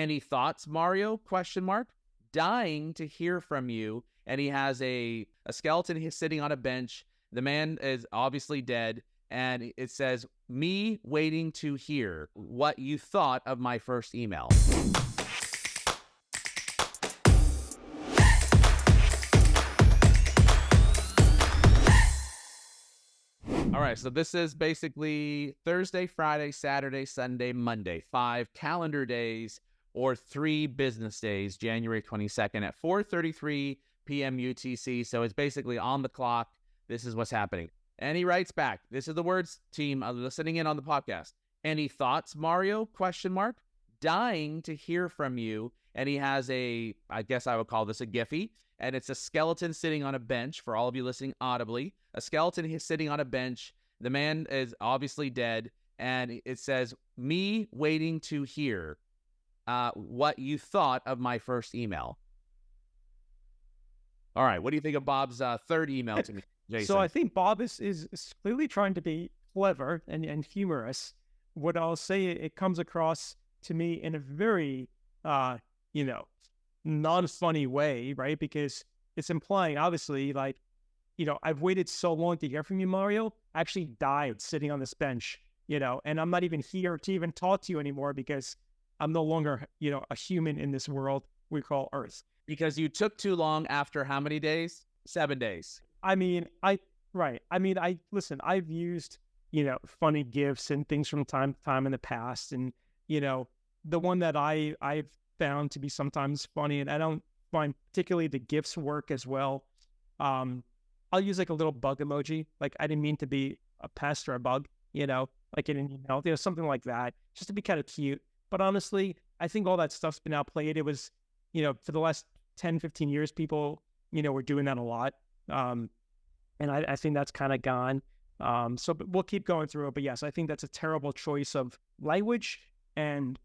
Any thoughts, Mario? Question mark. Dying to hear from you. And he has a skeleton. He's sitting on a bench. The man is obviously dead. And it says, me waiting to hear what you thought of my first email. All right, so this is basically Thursday, Friday, Saturday, Sunday, Monday, 5 calendar days or 3 business days, January 22nd at 4:33 p.m. UTC. So it's basically on the clock. This is what's happening. And he writes back, this is the words, team, listening in on the podcast. Any thoughts, Mario? Question mark. Dying to hear from you. And he has I guess I would call this a Giphy. And it's a skeleton sitting on a bench for all of you listening audibly. A skeleton is sitting on a bench. The man is obviously dead. And it says, me waiting to hear what you thought of my first email. All right. What do you think of Bob's third email to me, Jason? So I think Bob is clearly trying to be clever and humorous. What I'll say, it comes across to me in a very, non-funny way, right? Because it's implying, obviously, like, I've waited so long to hear from you, Mario. I actually died sitting on this bench, and I'm not even here to even talk to you anymore because I'm no longer, a human in this world we call Earth. Because you took too long after how many days? 7 days. Listen, I've used, funny gifs and things from time to time in the past. And, the one that I've found to be sometimes funny, and I don't find particularly the gifs work as well. I'll use like a little bug emoji. Like, I didn't mean to be a pest or a bug, like in an email, something like that, just to be kind of cute. But honestly, I think all that stuff's been outplayed. It was, for the last 10, 15 years, people, were doing that a lot. And I think that's kind of gone. But we'll keep going through it. But yes, I think that's a terrible choice of language and,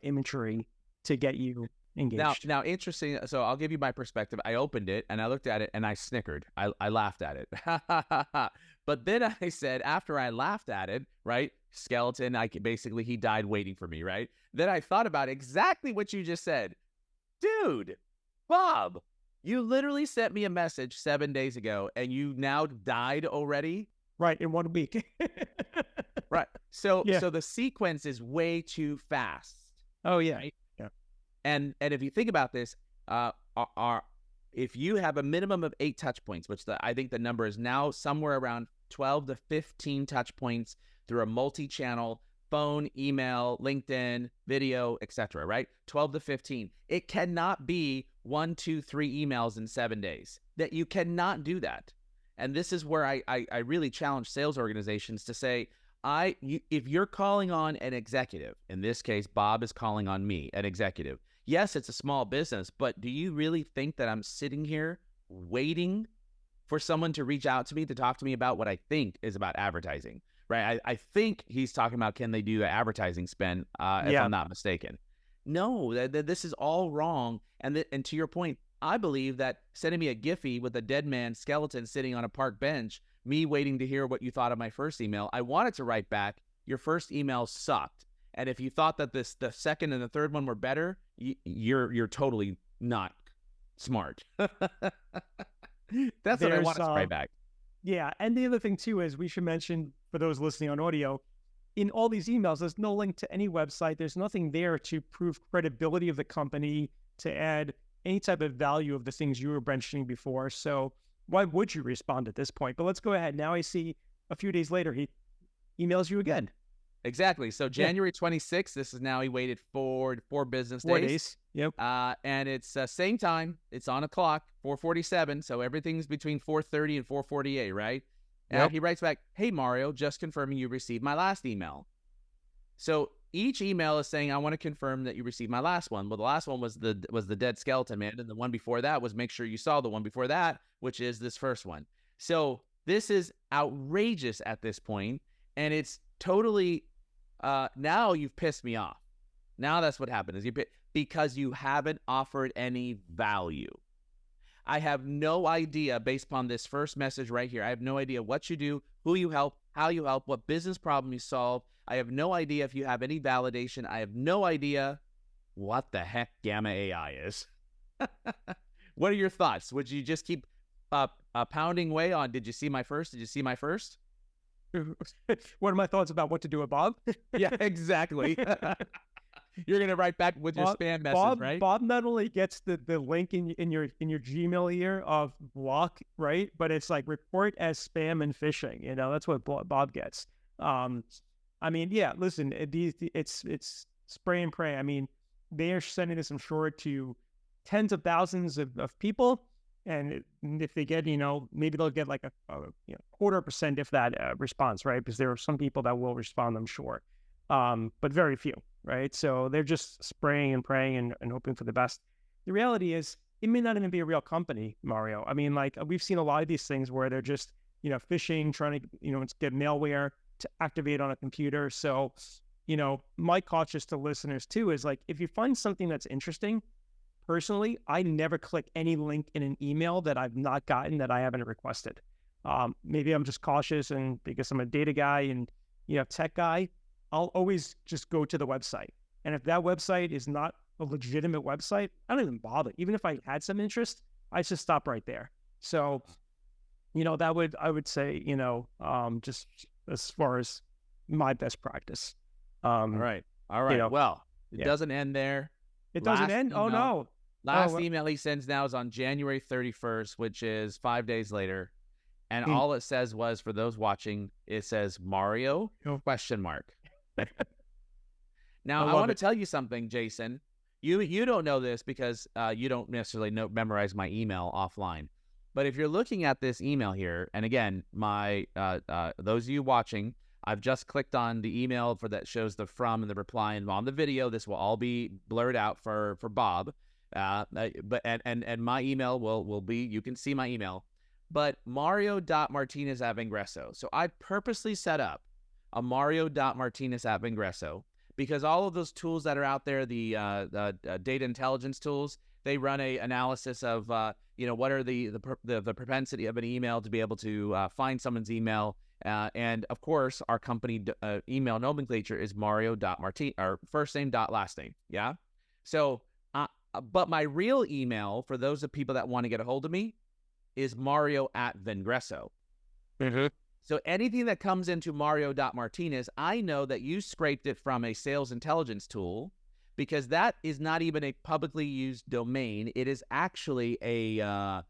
imagery to get you engaged. Now, interesting. So I'll give you my perspective. I opened it and I looked at it and I snickered. I laughed at it. But then I said, after I laughed at it, right? Skeleton, he died waiting for me, right? Then I thought about exactly what you just said. Dude, Bob, you literally sent me a message 7 days ago and you now died already? Right, in 1 week. Right. So the sequence is way too fast. Oh, yeah. Right? Yeah. And if you think about this, if you have a minimum of 8 touch points, which I think the number is now somewhere around 12 to 15 touch points through a multi-channel phone, email, LinkedIn, video, etc., right? 12 to 15. It cannot be 1, 2, 3 emails in 7 days. That you cannot do that. And this is where I really challenge sales organizations to say, if you're calling on an executive, in this case, Bob is calling on me, an executive. Yes, it's a small business, but do you really think that I'm sitting here waiting for someone to reach out to me to talk to me about what I think is about advertising, right? I think he's talking about, can they do the advertising spend, if I'm not mistaken. No, this is all wrong. And to your point, I believe that sending me a Giphy with a dead man skeleton sitting on a park bench, me waiting to hear what you thought of my first email, I wanted to write back, your first email sucked. And if you thought that the second and the third one were better, you're totally not smart. That's what I wanted to write back. Yeah, and the other thing too is we should mention, for those listening on audio, in all these emails, there's no link to any website. There's nothing there to prove credibility of the company, to add any type of value of the things you were mentioning before. So why would you respond at this point? But let's go ahead. Now I see a few days later, he emails you again. Exactly. So January 26th, this is now, he waited for 4 business days. 4 days. Yep. And it's same time. It's on a clock, 4:47. So everything's between 4:30 and 4:48, right? And he writes back, hey, Mario, just confirming you received my last email. So each email is saying, I want to confirm that you received my last one. Well, the last one was the dead skeleton man. And the one before that was, make sure you saw the one before that, which is this first one. So this is outrageous at this point, and it's totally, now you've pissed me off. Now that's what happened, is because you haven't offered any value. I have no idea, based upon this first message right here, I have no idea what you do, who you help, how you help, what business problem you solve. I have no idea if you have any validation. I have no idea what the heck Gamma AI is. What are your thoughts? Would you just keep pounding away on, did you see my first? Did you see my first? What are my thoughts about what to do with Bob? Yeah, exactly. You're going to write back with your spam message, right? Bob not only gets the link in your Gmail here of block, right? But it's like report as spam and phishing. You know, that's what Bob gets. I mean, yeah, listen, it's spray and pray. I mean, they are sending this, I'm sure, to tens of thousands of people. And if they get, you know, maybe they'll get like a 0.25%, if that, response, right? Because there are some people that will respond, I'm sure, but very few, right? So they're just spraying and praying and hoping for the best. The reality is, it may not even be a real company, Mario. I mean, like, we've seen a lot of these things where they're just, you know, phishing, trying to, you know, get malware to activate on a computer. So, you know, my caution to listeners too is like, if you find something that's interesting, personally, I never click any link in an email that I've not gotten, that I haven't requested. Maybe I'm just cautious, and because I'm a data guy and, you know, tech guy, I'll always just go to the website. And if that website is not a legitimate website, I don't even bother. Even if I had some interest, I just stop right there. So, you know, I would say, you know, just as far as my best practice. All right. You know, well, it doesn't end there. It doesn't end? Oh, no. Last email he sends now is on January 31st, which is 5 days later. And all it says was, for those watching, it says Mario ? Now, I want to tell you something, Jason. You don't know this because you don't necessarily memorize my email offline. But if you're looking at this email here, and again, my those of you watching, I've just clicked on the email that shows the from and the reply, and on the video, this will all be blurred out for Bob. But my email will be, you can see my email, but Mario.Martinez@Vengreso. So I purposely set up a Mario.Martinez@Vengreso because all of those tools that are out there, the data intelligence tools, they run a analysis of you know, what are the propensity of an email to be able to find someone's email. And of course, our company email nomenclature is Mario.Martinez, or first name dot last name. Yeah. So, but my real email, for those of people that want to get a hold of me, is Mario@Vengreso. So anything that comes into Mario.Martinez, I know that you scraped it from a sales intelligence tool, because that is not even a publicly used domain. It is actually a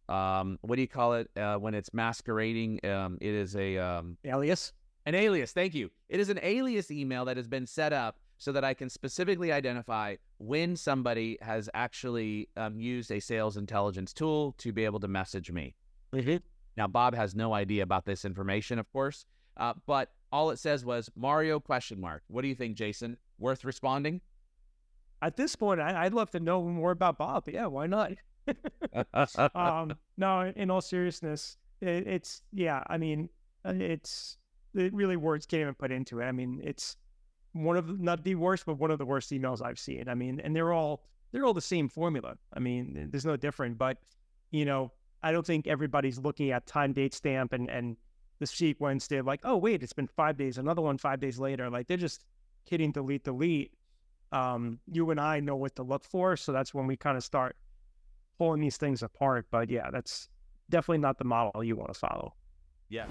what do you call it when it's masquerading? It is a alias. An alias. Thank you. It is an alias email that has been set up so that I can specifically identify when somebody has actually used a sales intelligence tool to be able to message me. Now, Bob has no idea about this information, of course, but all it says was Mario ? What do you think, Jason? Worth responding? At this point, I'd love to know more about Bob. Yeah, why not? No, in all seriousness, it's I mean, it really, words can't even put into it. I mean, it's one of, not the worst, but one of the worst emails I've seen. I mean, and they're all the same formula. I mean, there's no different, but, you know, I don't think everybody's looking at time, date, stamp, and the sequence. They're like, oh, wait, it's been 5 days, another one 5 days later. Like, they're just hitting delete. You and I know what to look for. So that's when we kind of start pulling these things apart. But yeah, that's definitely not the model you want to follow. Yeah.